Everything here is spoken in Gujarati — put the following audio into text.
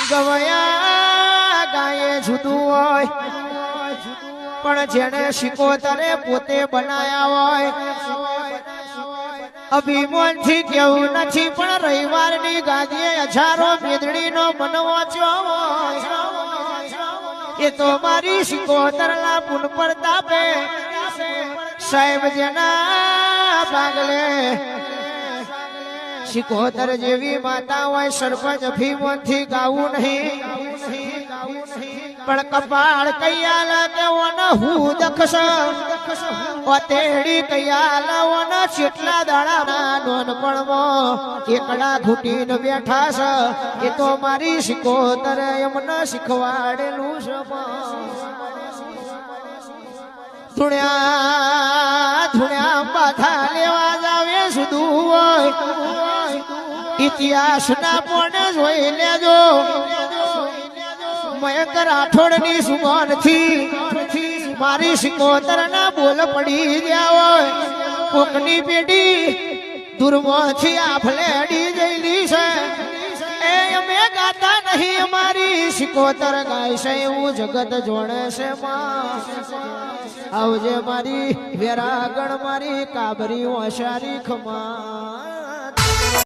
ગવયા ગાયે જુદું હોય પણ જેને શિકોતરે પોતે બનાયા હોય અભિમાનથી કેવું નથી પણ રવિવારની ગાદીએ હજારો મેદડીનો મનવાચ્યો હોય એ તો મારી શિકોતરના પુન પર તાપે સાહેબ જેના ભાગલે શિકોતર જેવી માતા હોય સરપંચ અભિમાનથી ગાવું નહીં પણ કપાળ કૈયાલા તેઓને હું દખશ ઓતેડી કૈયાલાઓને ચેટલા દાડાના નોનપણમાં એકડા ઘૂટીને બેઠા છે એ તો મારી શિકોતર એમને શીખવાડેલું છે ધૂણ્યા ધૂણ્યા બાધા લેવા જાવે સુધું હોય ઇતિહાસના પોને જોઈ લેજો મયંક રાઠોડની સુગંધથી મારી શિકોતરના બોલ પડી ગયા હોય કોકની પેઢી દુર્મથી આફલેડી જઈલી છે એ અમે ગાતા નહીં અમારી શિકોતર ગાય છે એવું જગત જોડે છે આવજે મારી વેરાગણ મારી કાબરી હોશારી ખમા